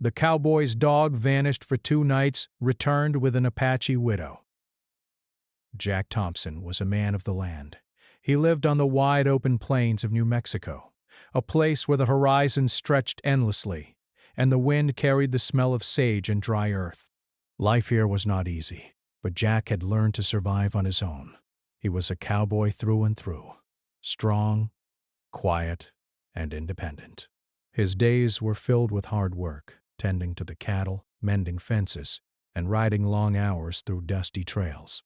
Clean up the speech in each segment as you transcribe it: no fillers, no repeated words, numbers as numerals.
The cowboy's dog vanished for 2 nights, returned with an Apache widow. Jack Thompson was a man of the land. He lived on the wide-open plains of New Mexico, a place where the horizon stretched endlessly, and the wind carried the smell of sage and dry earth. Life here was not easy, but Jack had learned to survive on his own. He was a cowboy through and through, strong, quiet, and independent. His days were filled with hard work, tending to the cattle, mending fences, and riding long hours through dusty trails.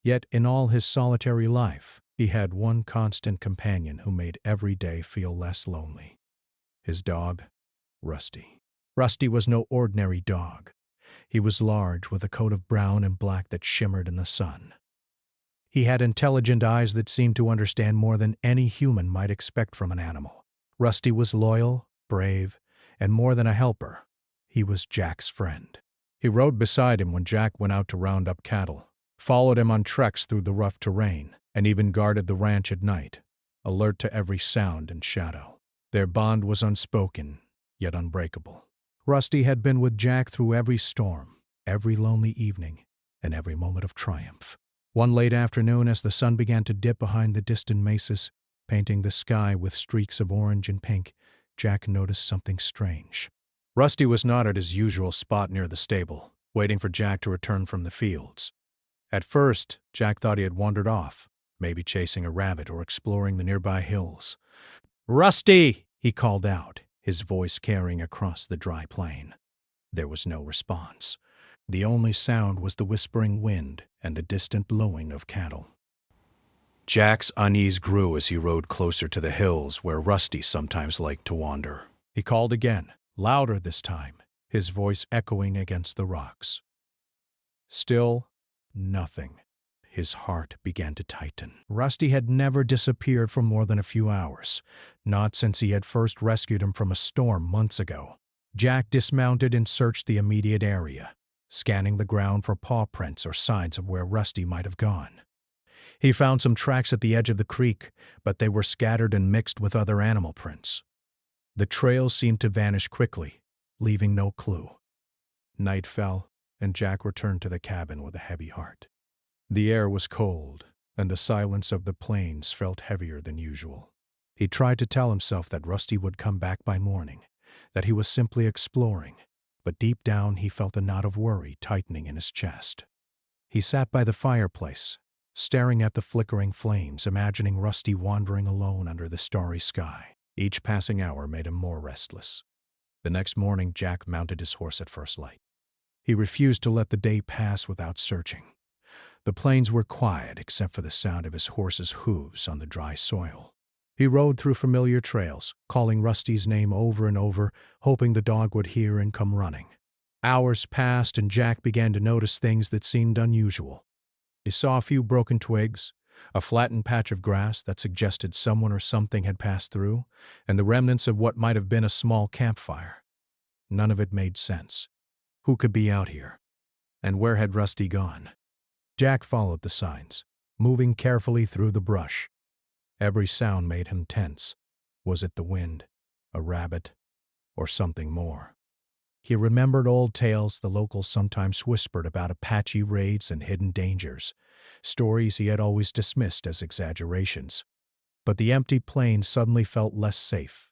Yet in all his solitary life, he had one constant companion who made every day feel less lonely. His dog, Rusty. Rusty was no ordinary dog. He was large, with a coat of brown and black that shimmered in the sun. He had intelligent eyes that seemed to understand more than any human might expect from an animal. Rusty was loyal, brave, and more than a helper. He was Jack's friend. He rode beside him when Jack went out to round up cattle, followed him on treks through the rough terrain, and even guarded the ranch at night, alert to every sound and shadow. Their bond was unspoken, yet unbreakable. Rusty had been with Jack through every storm, every lonely evening, and every moment of triumph. One late afternoon, as the sun began to dip behind the distant mesas, painting the sky with streaks of orange and pink, Jack noticed something strange. Rusty was not at his usual spot near the stable, waiting for Jack to return from the fields. At first, Jack thought he had wandered off, maybe chasing a rabbit or exploring the nearby hills. "Rusty!" he called out, his voice carrying across the dry plain. There was no response. The only sound was the whispering wind and the distant lowing of cattle. Jack's unease grew as he rode closer to the hills where Rusty sometimes liked to wander. He called again, louder this time, his voice echoing against the rocks. Still, nothing. His heart began to tighten. Rusty had never disappeared for more than a few hours, not since he had first rescued him from a storm months ago. Jack dismounted and searched the immediate area, scanning the ground for paw prints or signs of where Rusty might have gone. He found some tracks at the edge of the creek, but they were scattered and mixed with other animal prints. The trail seemed to vanish quickly, leaving no clue. Night fell, and Jack returned to the cabin with a heavy heart. The air was cold, and the silence of the plains felt heavier than usual. He tried to tell himself that Rusty would come back by morning, that he was simply exploring, but deep down he felt a knot of worry tightening in his chest. He sat by the fireplace, staring at the flickering flames, imagining Rusty wandering alone under the starry sky. Each passing hour made him more restless. The next morning, Jack mounted his horse at first light. He refused to let the day pass without searching. The plains were quiet except for the sound of his horse's hooves on the dry soil. He rode through familiar trails, calling Rusty's name over and over, hoping the dog would hear and come running. Hours passed, and Jack began to notice things that seemed unusual. He saw a few broken twigs, a flattened patch of grass that suggested someone or something had passed through, and the remnants of what might have been a small campfire. None of it made sense. Who could be out here? And where had Rusty gone? Jack followed the signs, moving carefully through the brush. Every sound made him tense. Was it the wind, a rabbit, or something more? He remembered old tales the locals sometimes whispered about Apache raids and hidden dangers, stories he had always dismissed as exaggerations. But the empty plains suddenly felt less safe,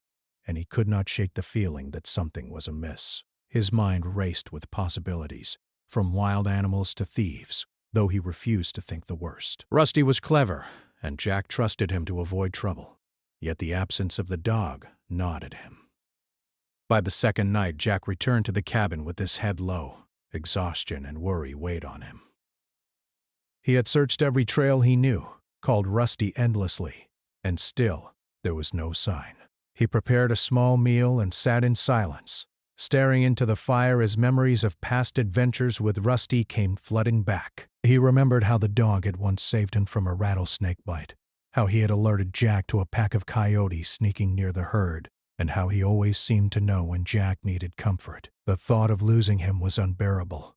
and he could not shake the feeling that something was amiss. His mind raced with possibilities, from wild animals to thieves, though he refused to think the worst. Rusty was clever, and Jack trusted him to avoid trouble, yet the absence of the dog gnawed at him. By the second night, Jack returned to the cabin with his head low. Exhaustion and worry weighed on him. He had searched every trail he knew, called Rusty endlessly, and still there was no sign. He prepared a small meal and sat in silence, staring into the fire as memories of past adventures with Rusty came flooding back. He remembered how the dog had once saved him from a rattlesnake bite, how he had alerted Jack to a pack of coyotes sneaking near the herd, and how he always seemed to know when Jack needed comfort. The thought of losing him was unbearable.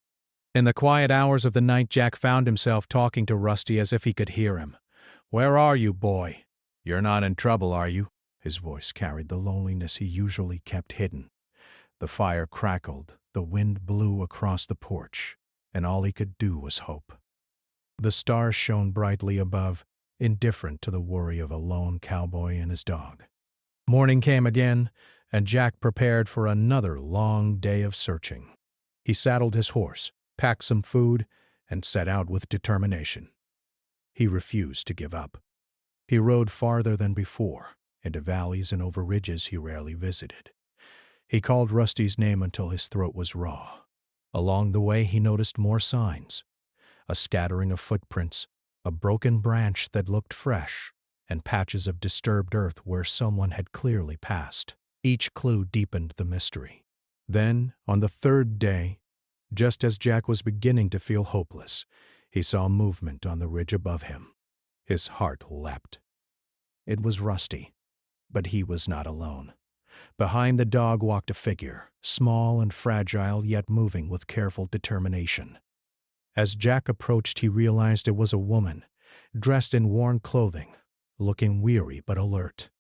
In the quiet hours of the night, Jack found himself talking to Rusty as if he could hear him. "Where are you, boy? You're not in trouble, are you?" His voice carried the loneliness he usually kept hidden. The fire crackled, the wind blew across the porch, and all he could do was hope. The stars shone brightly above, indifferent to the worry of a lone cowboy and his dog. Morning came again, and Jack prepared for another long day of searching. He saddled his horse, packed some food, and set out with determination. He refused to give up. He rode farther than before, into valleys and over ridges he rarely visited. He called Rusty's name until his throat was raw. Along the way he noticed more signs, a scattering of footprints, a broken branch that looked fresh, and patches of disturbed earth where someone had clearly passed. Each clue deepened the mystery. Then, on the third day, just as Jack was beginning to feel hopeless, he saw movement on the ridge above him. His heart leapt. It was Rusty, but he was not alone. Behind the dog walked a figure, small and fragile yet moving with careful determination. As Jack approached, he realized it was a woman, dressed in worn clothing, looking weary but alert.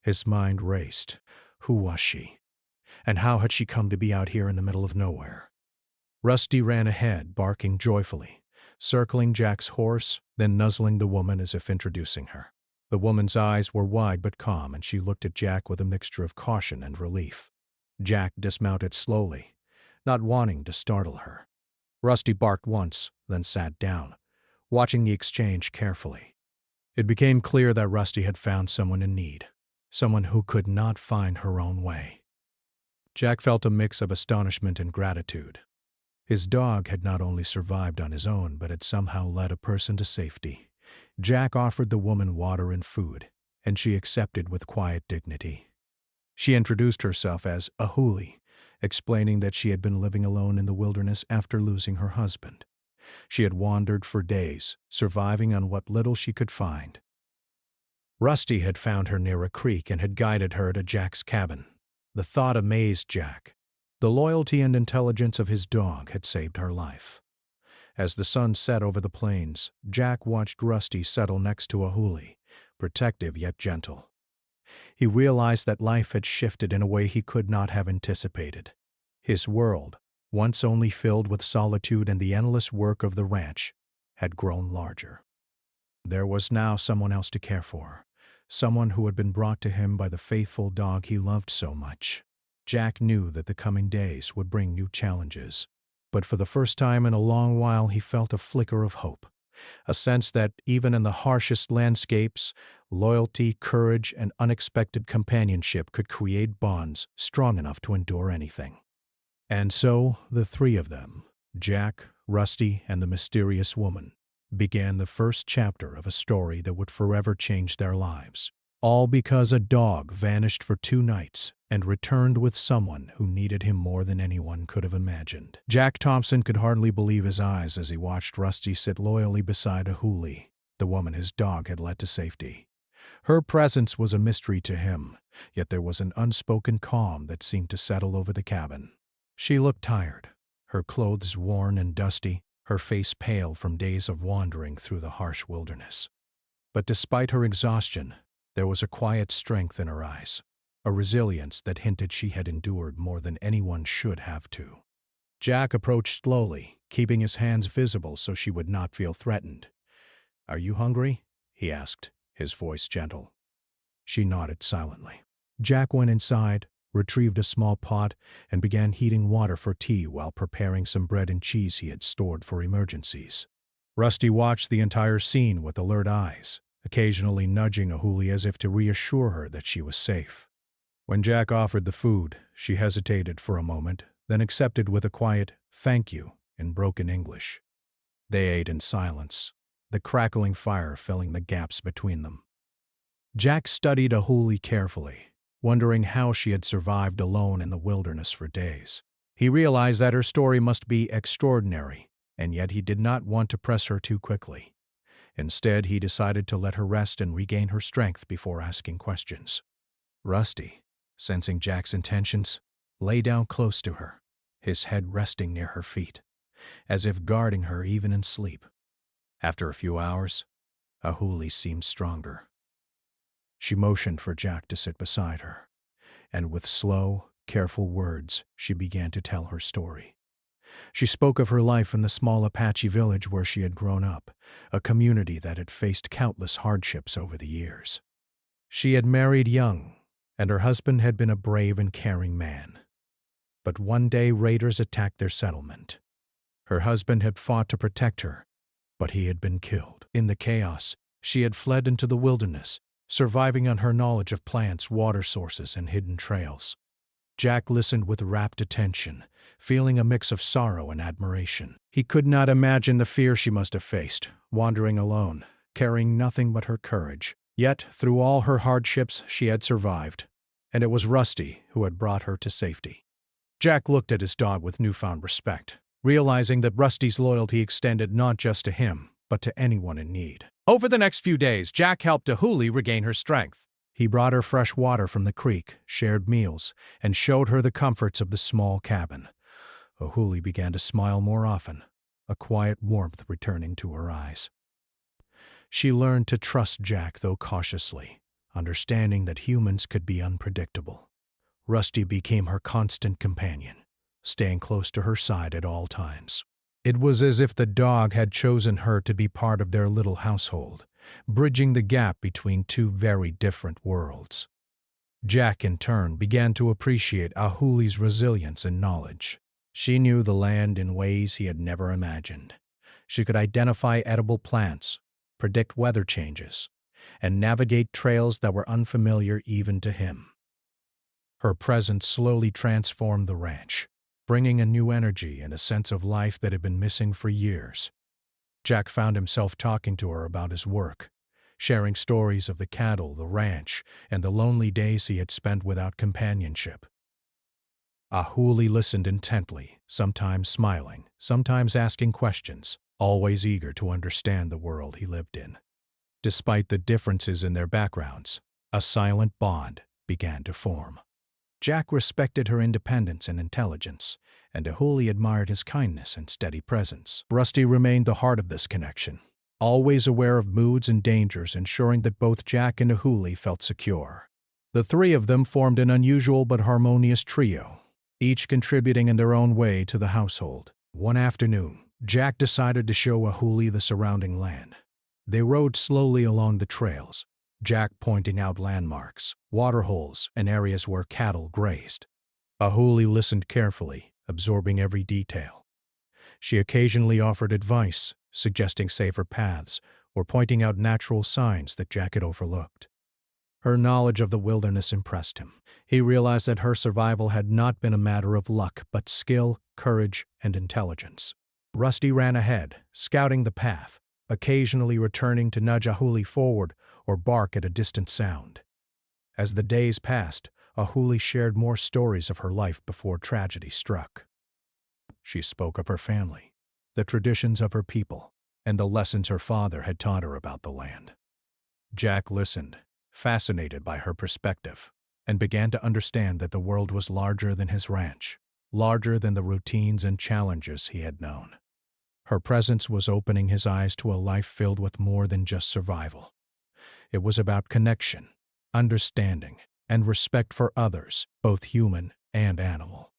His mind raced. Who was she? And how had she come to be out here in the middle of nowhere? Rusty ran ahead, barking joyfully, circling Jack's horse, then nuzzling the woman as if introducing her. The woman's eyes were wide but calm, and she looked at Jack with a mixture of caution and relief. Jack dismounted slowly, not wanting to startle her. Rusty barked once, then sat down, watching the exchange carefully. It became clear that Rusty had found someone in need, someone who could not find her own way. Jack felt a mix of astonishment and gratitude. His dog had not only survived on his own, but had somehow led a person to safety. Jack offered the woman water and food, and she accepted with quiet dignity. She introduced herself as Ahuli, explaining that she had been living alone in the wilderness after losing her husband. She had wandered for days, surviving on what little she could find. Rusty had found her near a creek and had guided her to Jack's cabin. The thought amazed Jack. The loyalty and intelligence of his dog had saved her life. As the sun set over the plains, Jack watched Rusty settle next to Ahuli, protective yet gentle. He realized that life had shifted in a way he could not have anticipated. His world, once only filled with solitude and the endless work of the ranch, had grown larger. There was now someone else to care for, someone who had been brought to him by the faithful dog he loved so much. Jack knew that the coming days would bring new challenges, but for the first time in a long while he felt a flicker of hope, a sense that even in the harshest landscapes, loyalty, courage, and unexpected companionship could create bonds strong enough to endure anything. And so the three of them, Jack, Rusty, and the mysterious woman, began the first chapter of a story that would forever change their lives, all because a dog vanished for 2 nights and returned with someone who needed him more than anyone could have imagined. Jack Thompson could hardly believe his eyes as he watched Rusty sit loyally beside Ahuli, the woman his dog had led to safety. Her presence was a mystery to him, yet there was an unspoken calm that seemed to settle over the cabin. She looked tired, her clothes worn and dusty, her face pale from days of wandering through the harsh wilderness. But despite her exhaustion, there was a quiet strength in her eyes, a resilience that hinted she had endured more than anyone should have to. Jack approached slowly, keeping his hands visible so she would not feel threatened. "Are you hungry?" he asked, his voice gentle. She nodded silently. Jack went inside, retrieved a small pot, and began heating water for tea while preparing some bread and cheese he had stored for emergencies. Rusty watched the entire scene with alert eyes, occasionally nudging Ahuli as if to reassure her that she was safe. When Jack offered the food, she hesitated for a moment, then accepted with a quiet "thank you" in broken English. They ate in silence, the crackling fire filling the gaps between them. Jack studied Ahuli carefully, wondering how she had survived alone in the wilderness for days. He realized that her story must be extraordinary, and yet he did not want to press her too quickly. Instead, he decided to let her rest and regain her strength before asking questions. Rusty, sensing Jack's intentions, lay down close to her, his head resting near her feet, as if guarding her even in sleep. After a few hours, Ahuli seemed stronger. She motioned for Jack to sit beside her, and with slow, careful words, she began to tell her story. She spoke of her life in the small Apache village where she had grown up, a community that had faced countless hardships over the years. She had married young, and her husband had been a brave and caring man. But one day raiders attacked their settlement. Her husband had fought to protect her, but he had been killed. In the chaos, she had fled into the wilderness, surviving on her knowledge of plants, water sources, and hidden trails. Jack listened with rapt attention, feeling a mix of sorrow and admiration. He could not imagine the fear she must have faced, wandering alone, carrying nothing but her courage. Yet, through all her hardships, she had survived, and it was Rusty who had brought her to safety. Jack looked at his dog with newfound respect, realizing that Rusty's loyalty extended not just to him, but to anyone in need. Over the next few days, Jack helped Ahuli regain her strength. He brought her fresh water from the creek, shared meals, and showed her the comforts of the small cabin. Ahuli began to smile more often, a quiet warmth returning to her eyes. She learned to trust Jack, though cautiously, understanding that humans could be unpredictable. Rusty became her constant companion, staying close to her side at all times. It was as if the dog had chosen her to be part of their little household, bridging the gap between two very different worlds. Jack, in turn, began to appreciate Ahuli's resilience and knowledge. She knew the land in ways he had never imagined. She could identify edible plants, predict weather changes, and navigate trails that were unfamiliar even to him. Her presence slowly transformed the ranch, bringing a new energy and a sense of life that had been missing for years. Jack found himself talking to her about his work, sharing stories of the cattle, the ranch, and the lonely days he had spent without companionship. Ahuli listened intently, sometimes smiling, sometimes asking questions, always eager to understand the world he lived in. Despite the differences in their backgrounds, a silent bond began to form. Jack respected her independence and intelligence, and Ahuli admired his kindness and steady presence. Rusty remained the heart of this connection, always aware of moods and dangers, ensuring that both Jack and Ahuli felt secure. The three of them formed an unusual but harmonious trio, each contributing in their own way to the household. One afternoon, Jack decided to show Ahuli the surrounding land. They rode slowly along the trails, Jack pointing out landmarks, waterholes, and areas where cattle grazed. Ahuli listened carefully, absorbing every detail. She occasionally offered advice, suggesting safer paths, or pointing out natural signs that Jack had overlooked. Her knowledge of the wilderness impressed him. He realized that her survival had not been a matter of luck, but skill, courage, and intelligence. Rusty ran ahead, scouting the path, occasionally returning to nudge Ahuli forward or bark at a distant sound. As the days passed, Ahuli shared more stories of her life before tragedy struck. She spoke of her family, the traditions of her people, and the lessons her father had taught her about the land. Jack listened, fascinated by her perspective, and began to understand that the world was larger than his ranch, larger than the routines and challenges he had known. Her presence was opening his eyes to a life filled with more than just survival. It was about connection, understanding, and respect for others, both human and animal.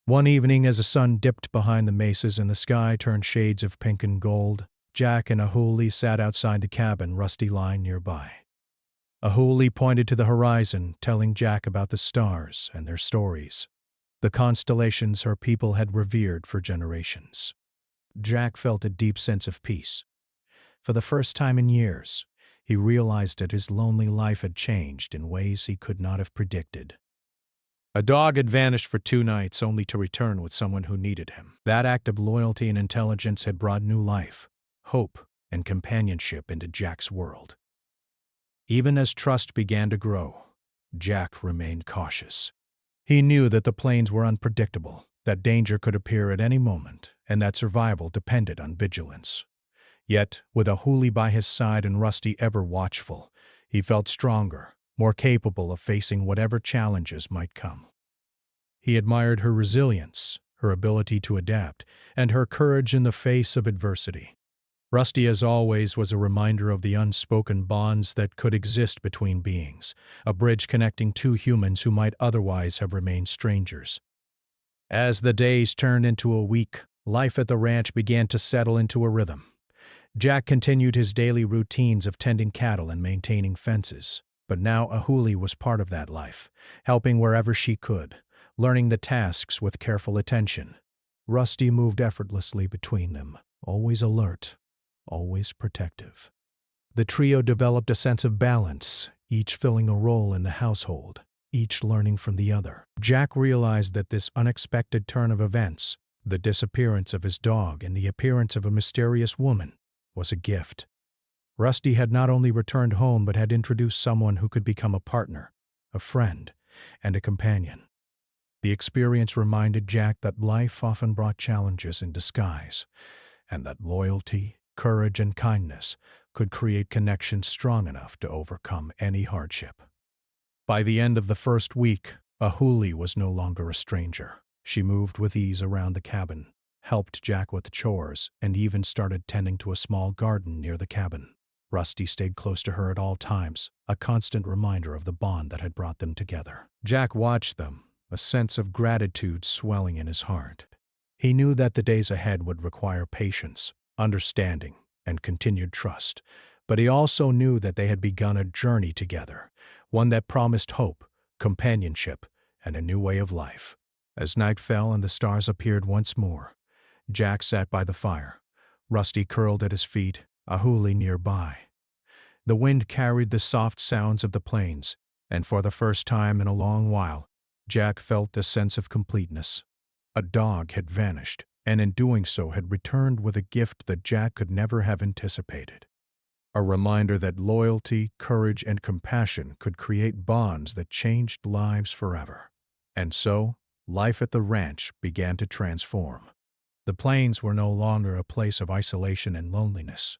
One evening, as the sun dipped behind the mesas and the sky turned shades of pink and gold, Jack and Ahuli sat outside the cabin, Rusty lying nearby. Ahuli pointed to the horizon, telling Jack about the stars and their stories, the constellations her people had revered for generations. Jack felt a deep sense of peace. For the first time in years, he realized that his lonely life had changed in ways he could not have predicted. A dog had vanished for 2 nights only to return with someone who needed him. That act of loyalty and intelligence had brought new life, hope, and companionship into Jack's world. Even as trust began to grow, Jack remained cautious. He knew that the plains were unpredictable, that danger could appear at any moment, and that survival depended on vigilance. Yet, with Ahuli by his side and Rusty ever watchful, he felt stronger, more capable of facing whatever challenges might come. He admired her resilience, her ability to adapt, and her courage in the face of adversity. Rusty, as always, was a reminder of the unspoken bonds that could exist between beings, a bridge connecting two humans who might otherwise have remained strangers. As the days turned into a week, life at the ranch began to settle into a rhythm. Jack continued his daily routines of tending cattle and maintaining fences, but now Ahuli was part of that life, helping wherever she could, learning the tasks with careful attention. Rusty moved effortlessly between them, always alert, always protective. The trio developed a sense of balance, each filling a role in the household, each learning from the other. Jack realized that this unexpected turn of events, the disappearance of his dog and the appearance of a mysterious woman, was a gift. Rusty had not only returned home but had introduced someone who could become a partner, a friend, and a companion. The experience reminded Jack that life often brought challenges in disguise, and that loyalty, courage, and kindness could create connections strong enough to overcome any hardship. By the end of the first week, Ahuli was no longer a stranger. She moved with ease around the cabin, helped Jack with chores, and even started tending to a small garden near the cabin. Rusty stayed close to her at all times, a constant reminder of the bond that had brought them together. Jack watched them, a sense of gratitude swelling in his heart. He knew that the days ahead would require patience, understanding, and continued trust, but he also knew that they had begun a journey together, one that promised hope, companionship, and a new way of life. As night fell and the stars appeared once more, Jack sat by the fire, Rusty curled at his feet, Ahuli nearby. The wind carried the soft sounds of the plains, and for the first time in a long while, Jack felt a sense of completeness. A dog had vanished, and in doing so had returned with a gift that Jack could never have anticipated. A reminder that loyalty, courage, and compassion could create bonds that changed lives forever. And so, life at the ranch began to transform. The plains were no longer a place of isolation and loneliness.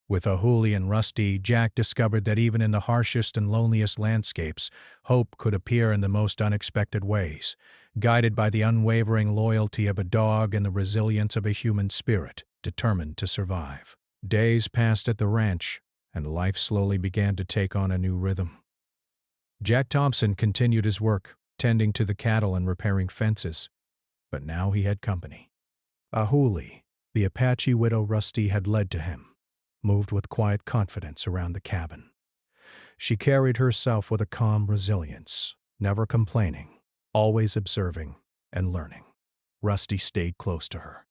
With Ahuli and Rusty, Jack discovered that even in the harshest and loneliest landscapes, hope could appear in the most unexpected ways, guided by the unwavering loyalty of a dog and the resilience of a human spirit, determined to survive. Days passed at the ranch, and life slowly began to take on a new rhythm. Jack Thompson continued his work, tending to the cattle and repairing fences, but now he had company. Ahuli, the Apache widow Rusty had led to him, moved with quiet confidence around the cabin. She carried herself with a calm resilience, never complaining, always observing and learning. Rusty stayed close to her,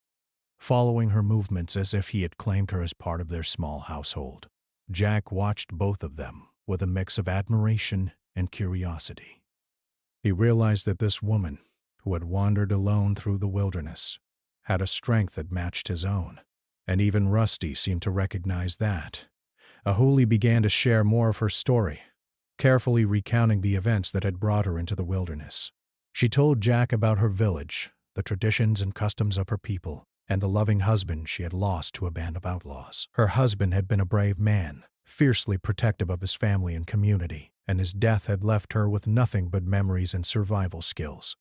following her movements as if he had claimed her as part of their small household. Jack watched both of them with a mix of admiration and curiosity. He realized that this woman, who had wandered alone through the wilderness, had a strength that matched his own, and even Rusty seemed to recognize that. Ahuli began to share more of her story, carefully recounting the events that had brought her into the wilderness. She told Jack about her village, the traditions and customs of her people, and the loving husband she had lost to a band of outlaws. Her husband had been a brave man, fiercely protective of his family and community, and his death had left her with nothing but memories and survival skills.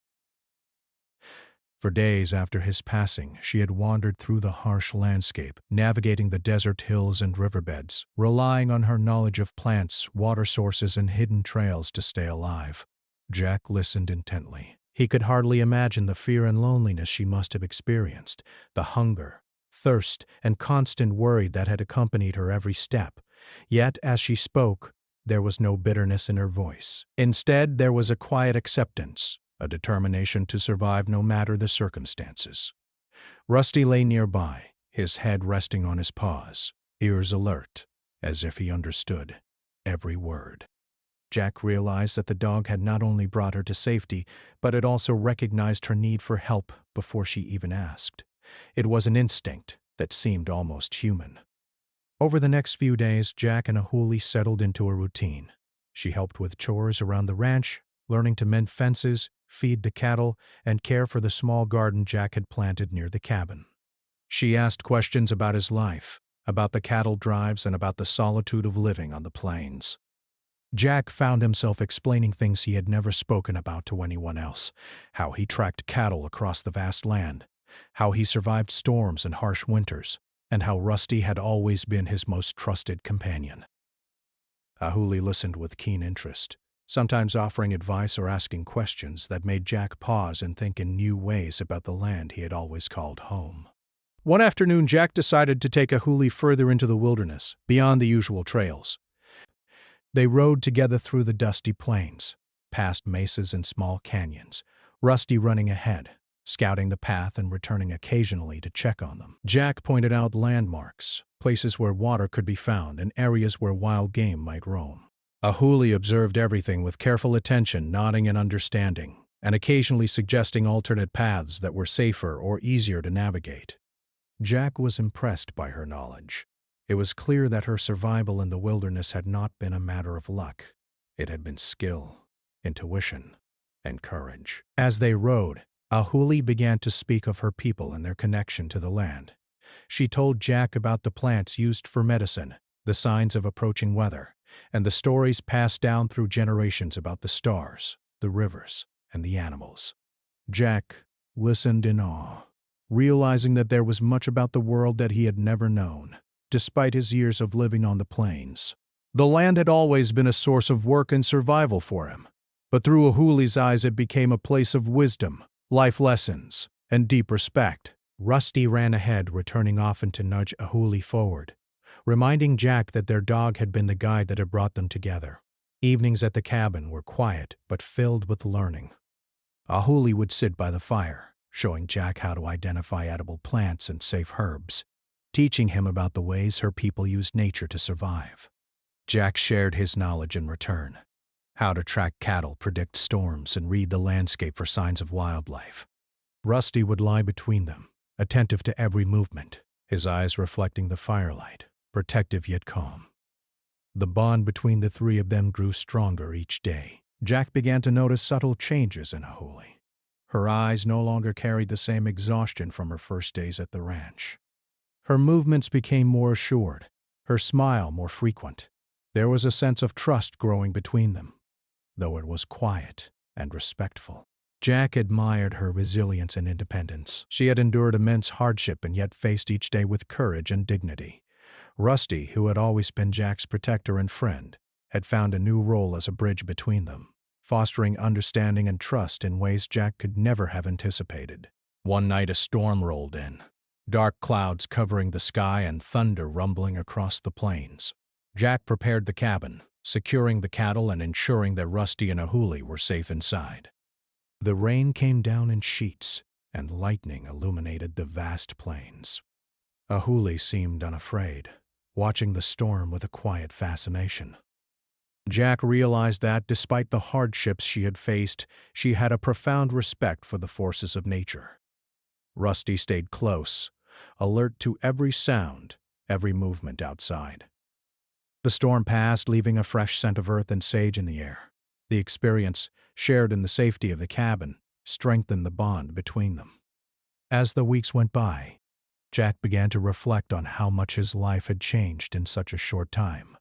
For days after his passing, she had wandered through the harsh landscape, navigating the desert hills and riverbeds, relying on her knowledge of plants, water sources, and hidden trails to stay alive. Jack listened intently. He could hardly imagine the fear and loneliness she must have experienced, the hunger, thirst, and constant worry that had accompanied her every step. Yet, as she spoke, there was no bitterness in her voice. Instead, there was a quiet acceptance, a determination to survive no matter the circumstances. Rusty lay nearby, his head resting on his paws, ears alert, as if he understood every word. Jack realized that the dog had not only brought her to safety, but had also recognized her need for help before she even asked. It was an instinct that seemed almost human. Over the next few days, Jack and Ahuli settled into a routine. She helped with chores around the ranch, learning to mend fences, feed the cattle, and care for the small garden Jack had planted near the cabin. She asked questions about his life, about the cattle drives, and about the solitude of living on the plains. Jack found himself explaining things he had never spoken about to anyone else: how he tracked cattle across the vast land, how he survived storms and harsh winters, and how Rusty had always been his most trusted companion. Ahuli listened with keen interest, sometimes offering advice or asking questions that made Jack pause and think in new ways about the land he had always called home. One afternoon, Jack decided to take Ahuli further into the wilderness, beyond the usual trails. They rode together through the dusty plains, past mesas and small canyons, Rusty running ahead, scouting the path and returning occasionally to check on them. Jack pointed out landmarks, places where water could be found, and areas where wild game might roam. Ahuli observed everything with careful attention, nodding in understanding, and occasionally suggesting alternate paths that were safer or easier to navigate. Jack was impressed by her knowledge. It was clear that her survival in the wilderness had not been a matter of luck. It had been skill, intuition, and courage. As they rode, Ahuli began to speak of her people and their connection to the land. She told Jack about the plants used for medicine, the signs of approaching weather, and the stories passed down through generations about the stars, the rivers, and the animals. Jack listened in awe, realizing that there was much about the world that he had never known, despite his years of living on the plains. The land had always been a source of work and survival for him, but through Ahuli's eyes it became a place of wisdom, life lessons, and deep respect. Rusty ran ahead, returning often to nudge Ahuli forward, reminding Jack that their dog had been the guide that had brought them together. Evenings at the cabin were quiet but filled with learning. Ahuli would sit by the fire, showing Jack how to identify edible plants and safe herbs, teaching him about the ways her people used nature to survive. Jack shared his knowledge in return, how to track cattle, predict storms, and read the landscape for signs of wildlife. Rusty would lie between them, attentive to every movement, his eyes reflecting the firelight, protective yet calm. The bond between the three of them grew stronger each day. Jack began to notice subtle changes in Ahuli. Her eyes no longer carried the same exhaustion from her first days at the ranch. Her movements became more assured, her smile more frequent. There was a sense of trust growing between them, though it was quiet and respectful. Jack admired her resilience and independence. She had endured immense hardship and yet faced each day with courage and dignity. Rusty, who had always been Jack's protector and friend, had found a new role as a bridge between them, fostering understanding and trust in ways Jack could never have anticipated. One night a storm rolled in, dark clouds covering the sky and thunder rumbling across the plains. Jack prepared the cabin, securing the cattle and ensuring that Rusty and Ahuli were safe inside. The rain came down in sheets, and lightning illuminated the vast plains. Ahuli seemed unafraid, watching the storm with a quiet fascination. Jack realized that, despite the hardships she had faced, she had a profound respect for the forces of nature. Rusty stayed close, alert to every sound, every movement outside. The storm passed, leaving a fresh scent of earth and sage in the air. The experience, shared in the safety of the cabin, strengthened the bond between them. As the weeks went by, Jack began to reflect on how much his life had changed in such a short time.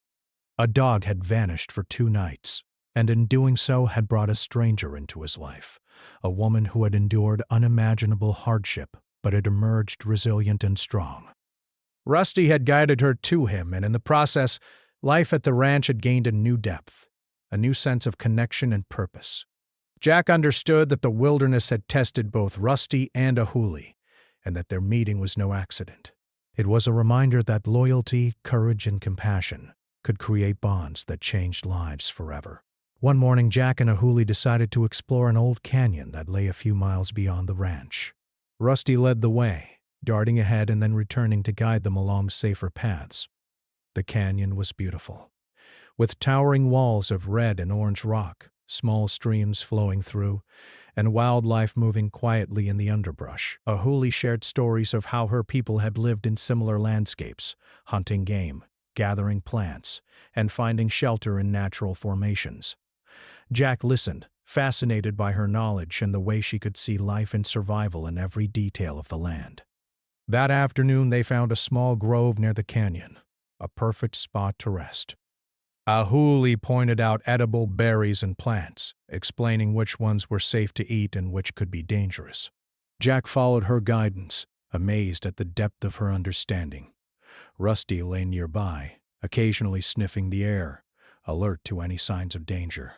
A dog had vanished for 2 nights, and in doing so had brought a stranger into his life, a woman who had endured unimaginable hardship but had emerged resilient and strong. Rusty had guided her to him, and in the process, life at the ranch had gained a new depth, a new sense of connection and purpose. Jack understood that the wilderness had tested both Rusty and Ahuli, and that their meeting was no accident. It was a reminder that loyalty, courage, and compassion could create bonds that changed lives forever. One morning, Jack and Ahuli decided to explore an old canyon that lay a few miles beyond the ranch. Rusty led the way, darting ahead and then returning to guide them along safer paths. The canyon was beautiful, with towering walls of red and orange rock, small streams flowing through, and wildlife moving quietly in the underbrush. Ahuli shared stories of how her people had lived in similar landscapes, hunting game, gathering plants, and finding shelter in natural formations. Jack listened, fascinated by her knowledge and the way she could see life and survival in every detail of the land. That afternoon they found a small grove near the canyon, a perfect spot to rest. Ahuli pointed out edible berries and plants, explaining which ones were safe to eat and which could be dangerous. Jack followed her guidance, amazed at the depth of her understanding. Rusty lay nearby, occasionally sniffing the air, alert to any signs of danger.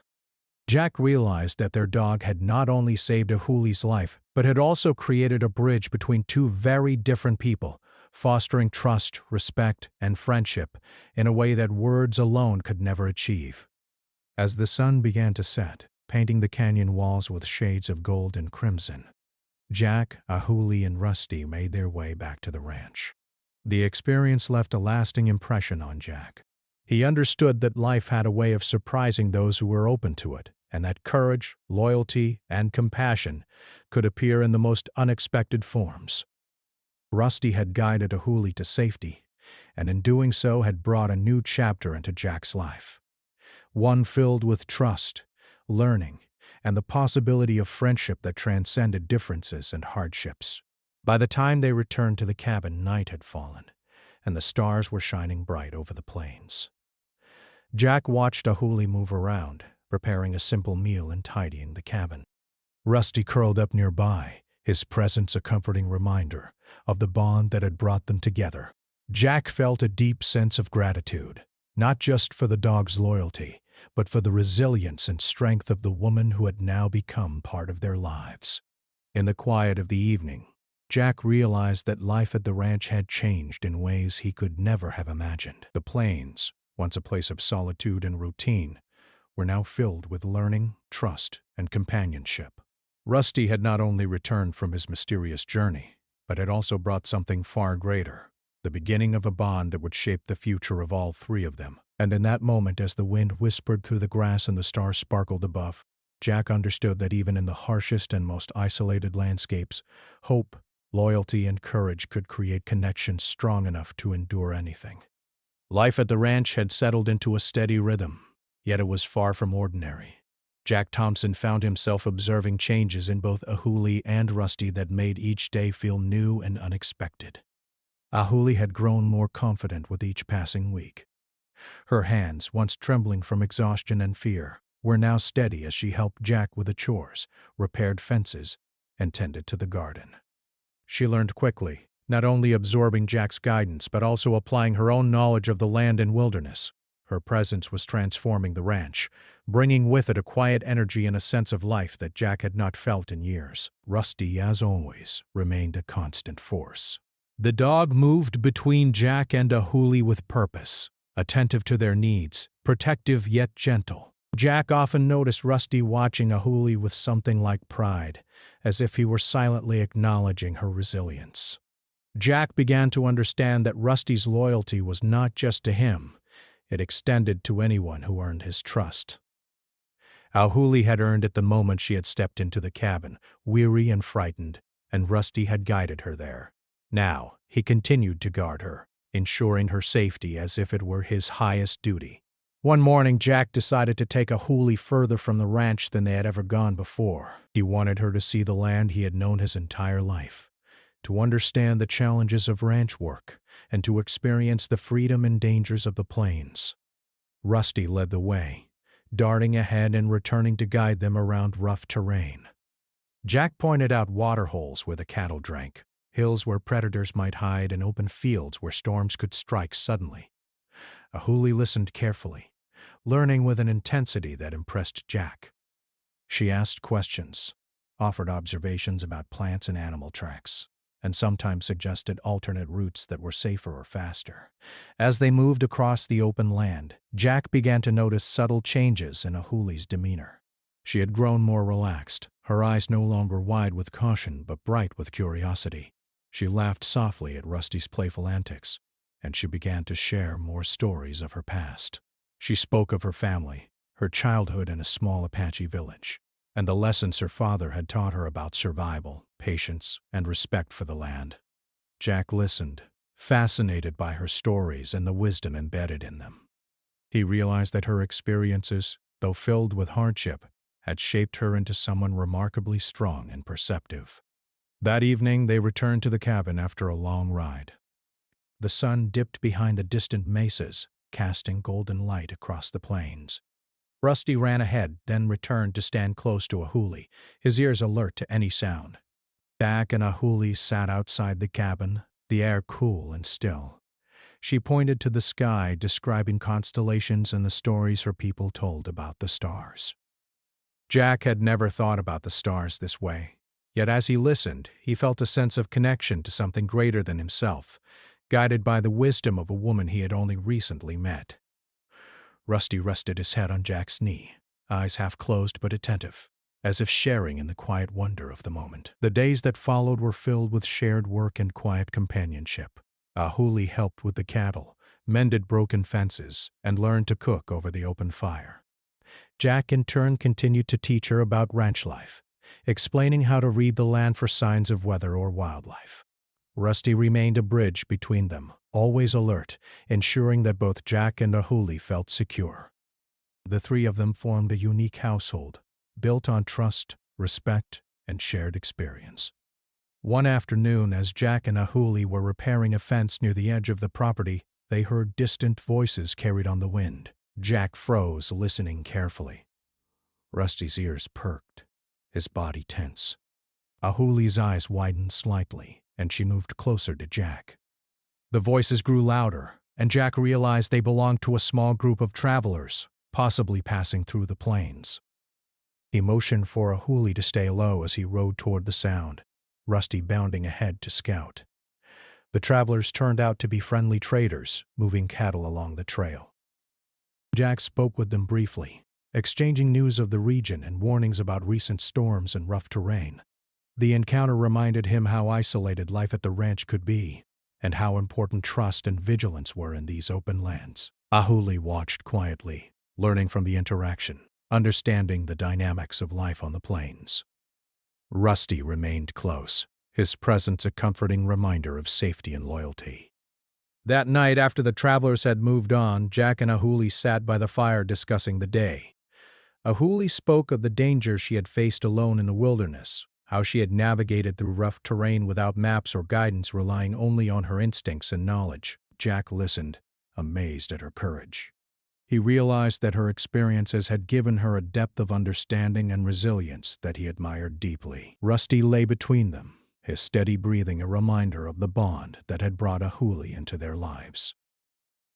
Jack realized that their dog had not only saved Ahuli's life, but had also created a bridge between two very different people, fostering trust, respect, and friendship in a way that words alone could never achieve. As the sun began to set, painting the canyon walls with shades of gold and crimson, Jack, Ahuli, and Rusty made their way back to the ranch. The experience left a lasting impression on Jack. He understood that life had a way of surprising those who were open to it, and that courage, loyalty, and compassion could appear in the most unexpected forms. Rusty had guided Ahuli to safety, and in doing so had brought a new chapter into Jack's life. One filled with trust, learning, and the possibility of friendship that transcended differences and hardships. By the time they returned to the cabin, night had fallen, and the stars were shining bright over the plains. Jack watched Ahuli move around, preparing a simple meal and tidying the cabin. Rusty curled up nearby, his presence a comforting reminder of the bond that had brought them together. Jack felt a deep sense of gratitude, not just for the dog's loyalty, but for the resilience and strength of the woman who had now become part of their lives. In the quiet of the evening, Jack realized that life at the ranch had changed in ways he could never have imagined. The plains, once a place of solitude and routine, were now filled with learning, trust, and companionship. Rusty had not only returned from his mysterious journey, but had also brought something far greater, the beginning of a bond that would shape the future of all three of them. And in that moment, as the wind whispered through the grass and the stars sparkled above, Jack understood that even in the harshest and most isolated landscapes, hope, loyalty, and courage could create connections strong enough to endure anything. Life at the ranch had settled into a steady rhythm, yet it was far from ordinary. Jack Thompson found himself observing changes in both Ahuli and Rusty that made each day feel new and unexpected. Ahuli had grown more confident with each passing week. Her hands, once trembling from exhaustion and fear, were now steady as she helped Jack with the chores, repaired fences, and tended to the garden. She learned quickly, not only absorbing Jack's guidance but also applying her own knowledge of the land and wilderness. Her presence was transforming the ranch, bringing with it a quiet energy and a sense of life that Jack had not felt in years. Rusty, as always, remained a constant force. The dog moved between Jack and Ahuli with purpose, attentive to their needs, protective yet gentle. Jack often noticed Rusty watching Ahuli with something like pride, as if he were silently acknowledging her resilience. Jack began to understand that Rusty's loyalty was not just to him, it extended to anyone who earned his trust. Ahuli had earned it the moment she had stepped into the cabin, weary and frightened, and Rusty had guided her there. Now, he continued to guard her, ensuring her safety as if it were his highest duty. One morning, Jack decided to take Ahuli further from the ranch than they had ever gone before. He wanted her to see the land he had known his entire life, to understand the challenges of ranch work, and to experience the freedom and dangers of the plains. Rusty led the way, darting ahead and returning to guide them around rough terrain. Jack pointed out water holes where the cattle drank, hills where predators might hide, and open fields where storms could strike suddenly. Ahuli listened carefully, learning with an intensity that impressed Jack. She asked questions, offered observations about plants and animal tracks, and sometimes suggested alternate routes that were safer or faster. As they moved across the open land, Jack began to notice subtle changes in Ahuli's demeanor. She had grown more relaxed, her eyes no longer wide with caution but bright with curiosity. She laughed softly at Rusty's playful antics, and she began to share more stories of her past. She spoke of her family, her childhood in a small Apache village, and the lessons her father had taught her about survival, patience, and respect for the land. Jack listened, fascinated by her stories and the wisdom embedded in them. He realized that her experiences, though filled with hardship, had shaped her into someone remarkably strong and perceptive. That evening, they returned to the cabin after a long ride. The sun dipped behind the distant mesas, casting golden light across the plains. Rusty ran ahead, then returned to stand close to Ahuli, his ears alert to any sound. Jack and Ahuli sat outside the cabin, the air cool and still. She pointed to the sky, describing constellations and the stories her people told about the stars. Jack had never thought about the stars this way, yet as he listened, he felt a sense of connection to something greater than himself, guided by the wisdom of a woman he had only recently met. Rusty rested his head on Jack's knee, eyes half closed but attentive, as if sharing in the quiet wonder of the moment. The days that followed were filled with shared work and quiet companionship. Ahuli helped with the cattle, mended broken fences, and learned to cook over the open fire. Jack in turn continued to teach her about ranch life, explaining how to read the land for signs of weather or wildlife. Rusty remained a bridge between them, always alert, ensuring that both Jack and Ahuli felt secure. The three of them formed a unique household, built on trust, respect, and shared experience. One afternoon, as Jack and Ahuli were repairing a fence near the edge of the property, they heard distant voices carried on the wind. Jack froze, listening carefully. Rusty's ears perked, his body tense. Ahuli's eyes widened slightly, and she moved closer to Jack. The voices grew louder, and Jack realized they belonged to a small group of travelers, possibly passing through the plains. He motioned for Ahuli to stay low as he rode toward the sound, Rusty bounding ahead to scout. The travelers turned out to be friendly traders, moving cattle along the trail. Jack spoke with them briefly, exchanging news of the region and warnings about recent storms and rough terrain. The encounter reminded him how isolated life at the ranch could be, and how important trust and vigilance were in these open lands. Ahuli watched quietly, learning from the interaction, understanding the dynamics of life on the plains. Rusty remained close, his presence a comforting reminder of safety and loyalty. That night, after the travelers had moved on, Jack and Ahuli sat by the fire discussing the day. Ahuli spoke of the dangers she had faced alone in the wilderness, how she had navigated through rough terrain without maps or guidance, relying only on her instincts and knowledge. Jack listened, amazed at her courage. He realized that her experiences had given her a depth of understanding and resilience that he admired deeply. Rusty lay between them, his steady breathing a reminder of the bond that had brought Ahuli into their lives.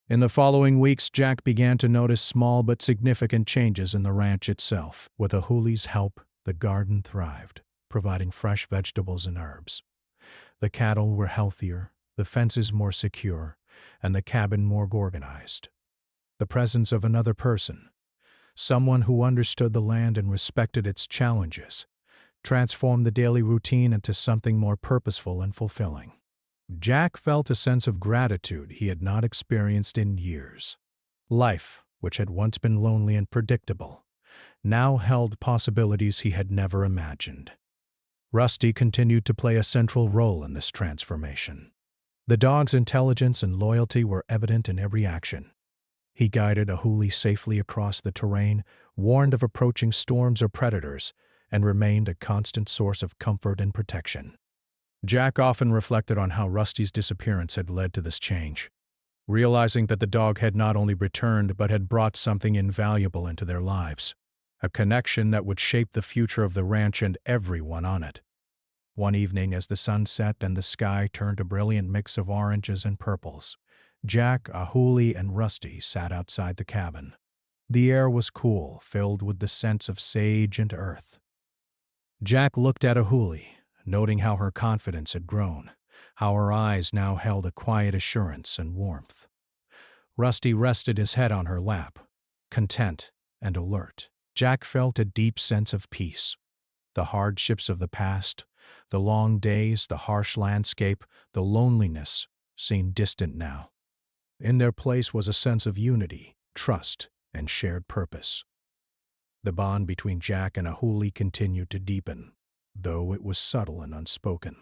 In the following weeks, Jack began to notice small but significant changes in the ranch itself. With Ahuli's help, the garden thrived, providing fresh vegetables and herbs. The cattle were healthier, the fences more secure, and the cabin more organized. The presence of another person, someone who understood the land and respected its challenges, transformed the daily routine into something more purposeful and fulfilling. Jack felt a sense of gratitude he had not experienced in years. Life, which had once been lonely and predictable, now held possibilities he had never imagined. Rusty continued to play a central role in this transformation. The dog's intelligence and loyalty were evident in every action. He guided Ahuli safely across the terrain, warned of approaching storms or predators, and remained a constant source of comfort and protection. Jack often reflected on how Rusty's disappearance had led to this change, realizing that the dog had not only returned but had brought something invaluable into their lives, a connection that would shape the future of the ranch and everyone on it. One evening, as the sun set and the sky turned a brilliant mix of oranges and purples, Jack, Ahuli, and Rusty sat outside the cabin. The air was cool, filled with the scents of sage and earth. Jack looked at Ahuli, noting how her confidence had grown, how her eyes now held a quiet assurance and warmth. Rusty rested his head on her lap, content and alert. Jack felt a deep sense of peace. The hardships of the past, the long days, the harsh landscape, the loneliness seemed distant now. In their place was a sense of unity, trust, and shared purpose. The bond between Jack and Ahuli continued to deepen, though it was subtle and unspoken.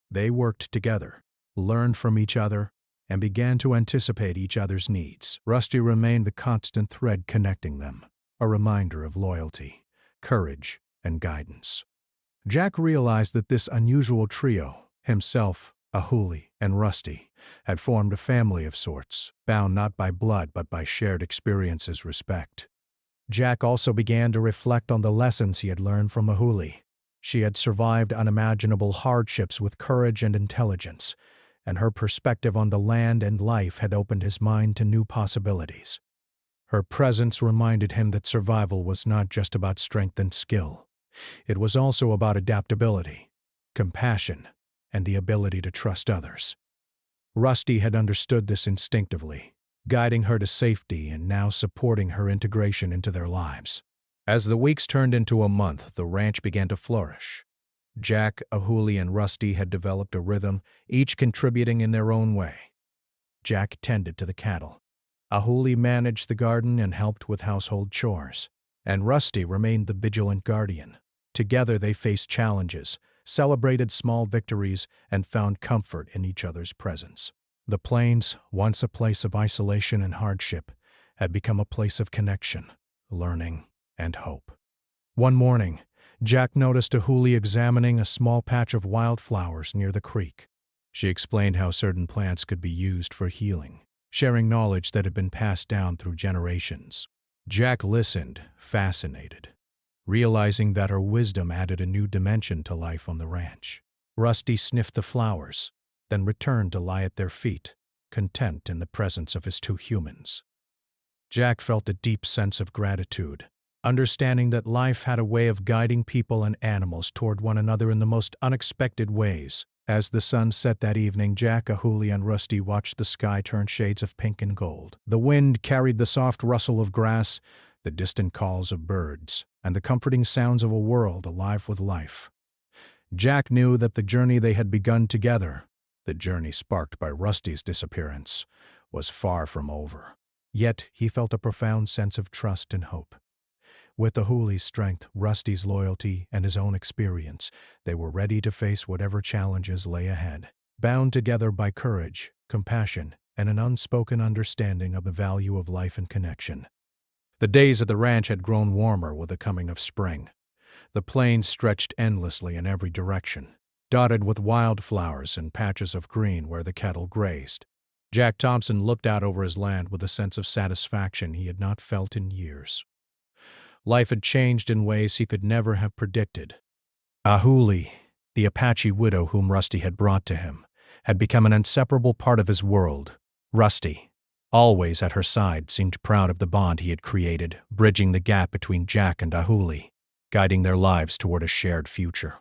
They worked together, learned from each other, and began to anticipate each other's needs. Rusty remained the constant thread connecting them, a reminder of loyalty, courage, and guidance. Jack realized that this unusual trio, himself, Ahuli, and Rusty, had formed a family of sorts, bound not by blood but by shared experiences, respect. Jack also began to reflect on the lessons he had learned from Ahuli. She had survived unimaginable hardships with courage and intelligence, and her perspective on the land and life had opened his mind to new possibilities. Her presence reminded him that survival was not just about strength and skill. It was also about adaptability, compassion, and the ability to trust others. Rusty had understood this instinctively, guiding her to safety and now supporting her integration into their lives. As the weeks turned into a month, the ranch began to flourish. Jack, Ahuli, and Rusty had developed a rhythm, each contributing in their own way. Jack tended to the cattle. Ahuli managed the garden and helped with household chores, and Rusty remained the vigilant guardian. Together they faced challenges, celebrated small victories, and found comfort in each other's presence. The plains, once a place of isolation and hardship, had become a place of connection, learning, and hope. One morning, Jack noticed Ahuli examining a small patch of wildflowers near the creek. She explained how certain plants could be used for healing, sharing knowledge that had been passed down through generations. Jack listened, fascinated, realizing that her wisdom added a new dimension to life on the ranch. Rusty sniffed the flowers, then returned to lie at their feet, content in the presence of his two humans. Jack felt a deep sense of gratitude, understanding that life had a way of guiding people and animals toward one another in the most unexpected ways. As the sun set that evening, Jack, Ahuli, and Rusty watched the sky turn shades of pink and gold. The wind carried the soft rustle of grass, the distant calls of birds, and the comforting sounds of a world alive with life. Jack knew that the journey they had begun together, the journey sparked by Rusty's disappearance, was far from over. Yet he felt a profound sense of trust and hope. With Ahuli's strength, Rusty's loyalty, and his own experience, they were ready to face whatever challenges lay ahead, bound together by courage, compassion, and an unspoken understanding of the value of life and connection. The days at the ranch had grown warmer with the coming of spring. The plains stretched endlessly in every direction, dotted with wildflowers and patches of green where the cattle grazed. Jack Thompson looked out over his land with a sense of satisfaction he had not felt in years. Life had changed in ways he could never have predicted. Ahuli, the Apache widow whom Rusty had brought to him, had become an inseparable part of his world. Rusty, always at her side, seemed proud of the bond he had created, bridging the gap between Jack and Ahuli, guiding their lives toward a shared future.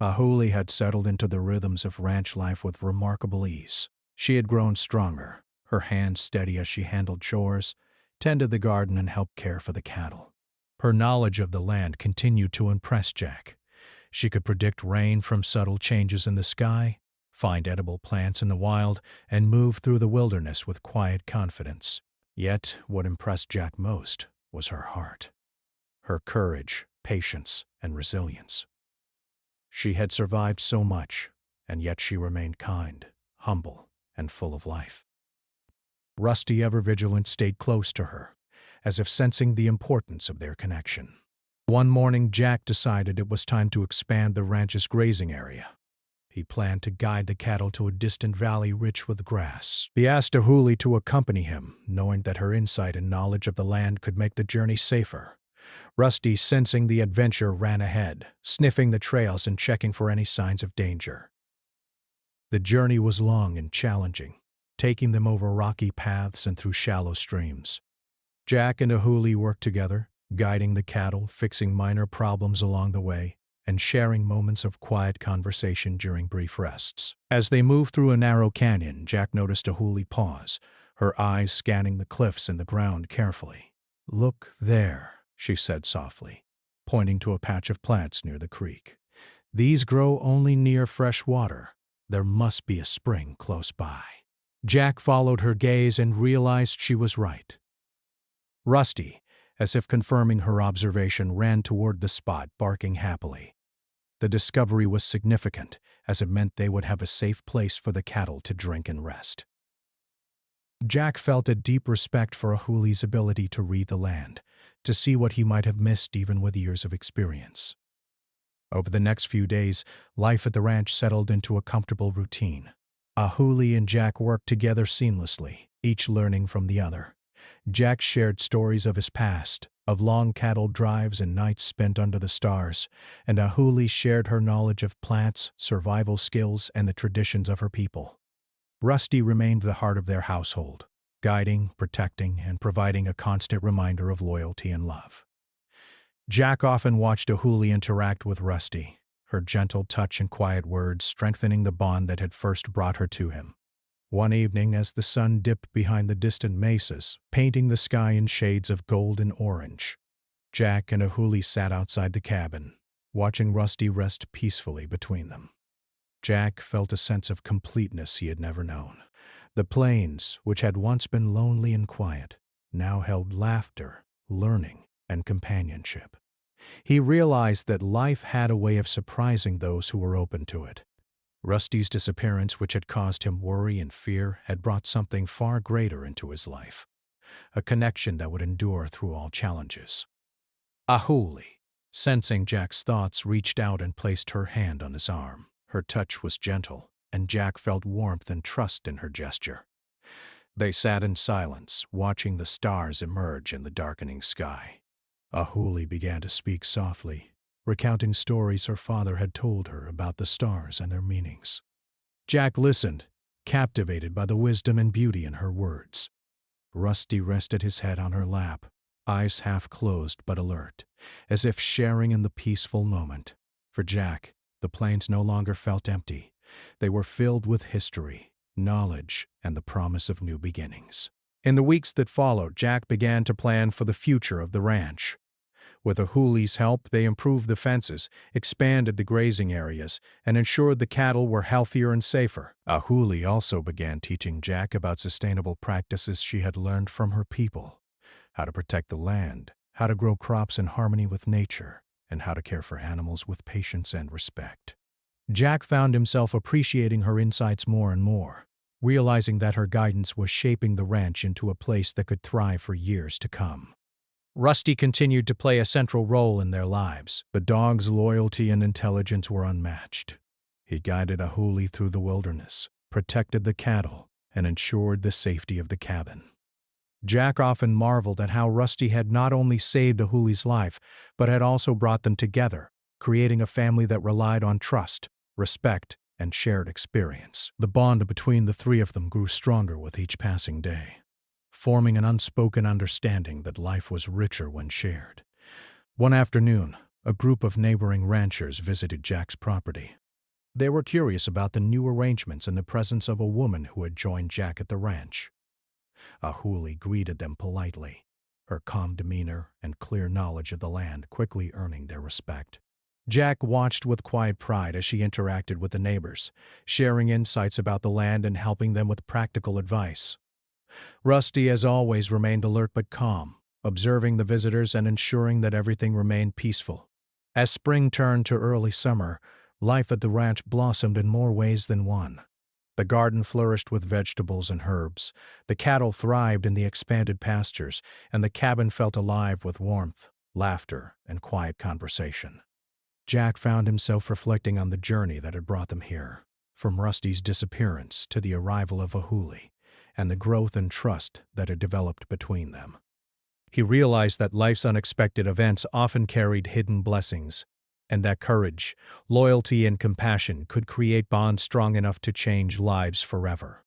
Ahuli had settled into the rhythms of ranch life with remarkable ease. She had grown stronger, her hands steady as she handled chores, tended the garden, and helped care for the cattle. Her knowledge of the land continued to impress Jack. She could predict rain from subtle changes in the sky, find edible plants in the wild, and move through the wilderness with quiet confidence. Yet, what impressed Jack most was her heart, her courage, patience, and resilience. She had survived so much, and yet she remained kind, humble, and full of life. Rusty, ever vigilant, stayed close to her, as if sensing the importance of their connection. One morning, Jack decided it was time to expand the ranch's grazing area. He planned to guide the cattle to a distant valley rich with grass. He asked Ahuli to accompany him, knowing that her insight and knowledge of the land could make the journey safer. Rusty, sensing the adventure, ran ahead, sniffing the trails and checking for any signs of danger. The journey was long and challenging, taking them over rocky paths and through shallow streams. Jack and Ahuli worked together, guiding the cattle, fixing minor problems along the way, and sharing moments of quiet conversation during brief rests. As they moved through a narrow canyon, Jack noticed Ahuli pause, her eyes scanning the cliffs and the ground carefully. "Look there," she said softly, pointing to a patch of plants near the creek. "These grow only near fresh water. There must be a spring close by." Jack followed her gaze and realized she was right. Rusty, as if confirming her observation, ran toward the spot, barking happily. The discovery was significant, as it meant they would have a safe place for the cattle to drink and rest. Jack felt a deep respect for Ahuli's ability to read the land, to see what he might have missed even with years of experience. Over the next few days, life at the ranch settled into a comfortable routine. Ahuli and Jack worked together seamlessly, each learning from the other. Jack shared stories of his past, of long cattle drives and nights spent under the stars, and Ahuli shared her knowledge of plants, survival skills, and the traditions of her people. Rusty remained the heart of their household, guiding, protecting, and providing a constant reminder of loyalty and love. Jack often watched Ahuli interact with Rusty, her gentle touch and quiet words strengthening the bond that had first brought her to him. One evening, as the sun dipped behind the distant mesas, painting the sky in shades of gold and orange, Jack and Ahuli sat outside the cabin, watching Rusty rest peacefully between them. Jack felt a sense of completeness he had never known. The plains, which had once been lonely and quiet, now held laughter, learning, and companionship. He realized that life had a way of surprising those who were open to it. Rusty's disappearance, which had caused him worry and fear, had brought something far greater into his life, a connection that would endure through all challenges. Ahuli, sensing Jack's thoughts, reached out and placed her hand on his arm. Her touch was gentle, and Jack felt warmth and trust in her gesture. They sat in silence, watching the stars emerge in the darkening sky. Ahuli began to speak softly, recounting stories her father had told her about the stars and their meanings. Jack listened, captivated by the wisdom and beauty in her words. Rusty rested his head on her lap, eyes half closed but alert, as if sharing in the peaceful moment. For Jack, the plains no longer felt empty. They were filled with history, knowledge, and the promise of new beginnings. In the weeks that followed, Jack began to plan for the future of the ranch. With Ahuli's help, they improved the fences, expanded the grazing areas, and ensured the cattle were healthier and safer. Ahuli also began teaching Jack about sustainable practices she had learned from her people: how to protect the land, how to grow crops in harmony with nature, and how to care for animals with patience and respect. Jack found himself appreciating her insights more and more, realizing that her guidance was shaping the ranch into a place that could thrive for years to come. Rusty continued to play a central role in their lives. The dog's loyalty and intelligence were unmatched. He guided Ahuli through the wilderness, protected the cattle, and ensured the safety of the cabin. Jack often marveled at how Rusty had not only saved Ahuli's life, but had also brought them together, creating a family that relied on trust, respect, and shared experience. The bond between the three of them grew stronger with each passing day, forming an unspoken understanding that life was richer when shared. One afternoon, a group of neighboring ranchers visited Jack's property. They were curious about the new arrangements and the presence of a woman who had joined Jack at the ranch. Ahuli greeted them politely, her calm demeanor and clear knowledge of the land quickly earning their respect. Jack watched with quiet pride as she interacted with the neighbors, sharing insights about the land and helping them with practical advice. Rusty, as always, remained alert but calm, observing the visitors and ensuring that everything remained peaceful. As spring turned to early summer, life at the ranch blossomed in more ways than one. The garden flourished with vegetables and herbs, the cattle thrived in the expanded pastures, and the cabin felt alive with warmth, laughter, and quiet conversation. Jack found himself reflecting on the journey that had brought them here, from Rusty's disappearance to the arrival of Ahuli, and the growth and trust that had developed between them. He realized that life's unexpected events often carried hidden blessings, and that courage, loyalty, and compassion could create bonds strong enough to change lives forever.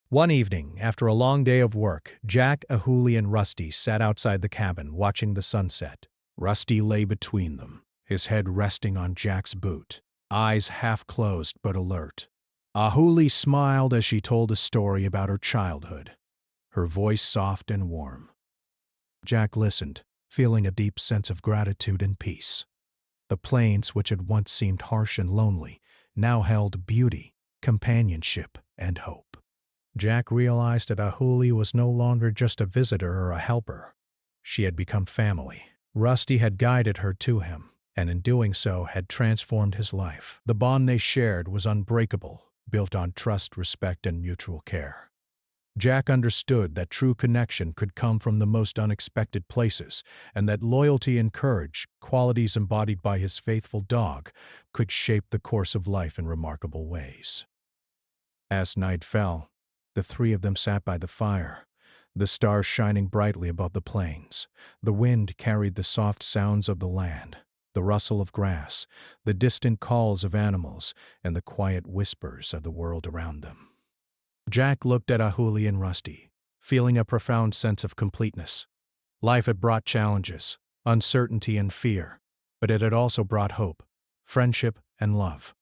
One evening, after a long day of work, Jack, Ahuli, and Rusty sat outside the cabin watching the sunset. Rusty lay between them, his head resting on Jack's boot, eyes half closed but alert. Ahuli smiled as she told a story about her childhood, her voice soft and warm. Jack listened, feeling a deep sense of gratitude and peace. The plains, which had once seemed harsh and lonely, now held beauty, companionship, and hope. Jack realized that Ahuli was no longer just a visitor or a helper. She had become family. Rusty had guided her to him, and in doing so had transformed his life. The bond they shared was unbreakable, built on trust, respect, and mutual care. Jack understood that true connection could come from the most unexpected places, and that loyalty and courage, qualities embodied by his faithful dog, could shape the course of life in remarkable ways. As night fell, the three of them sat by the fire, the stars shining brightly above the plains. The wind carried the soft sounds of the land, the rustle of grass, the distant calls of animals, and the quiet whispers of the world around them. Jack looked at Ahuli and Rusty, feeling a profound sense of completeness. Life had brought challenges, uncertainty and fear, but it had also brought hope, friendship and love.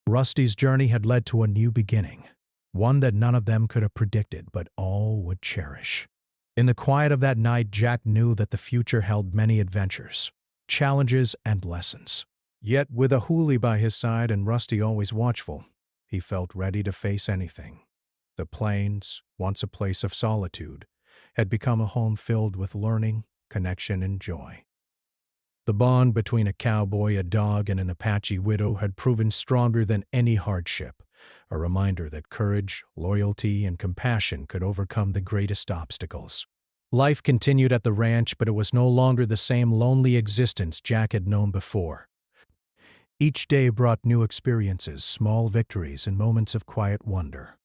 Rusty's journey had led to a new beginning, one that none of them could have predicted but all would cherish. In the quiet of that night, Jack knew that the future held many adventures, challenges and lessons. Yet, with Ahuli by his side and Rusty always watchful, he felt ready to face anything. The plains, once a place of solitude, had become a home filled with learning, connection, and joy. The bond between a cowboy, a dog, and an Apache widow had proven stronger than any hardship, a reminder that courage, loyalty, and compassion could overcome the greatest obstacles. Life continued at the ranch, but it was no longer the same lonely existence Jack had known before. Each day brought new experiences, small victories, and moments of quiet wonder.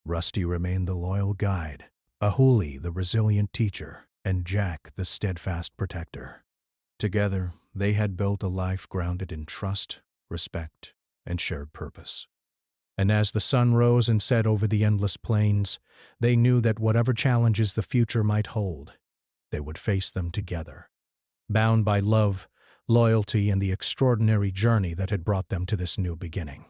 Rusty remained the loyal guide, Ahuli the resilient teacher, and Jack the steadfast protector. Together, they had built a life grounded in trust, respect, and shared purpose. And as the sun rose and set over the endless plains, they knew that whatever challenges the future might hold, they would face them together, bound by love, loyalty, and the extraordinary journey that had brought them to this new beginning.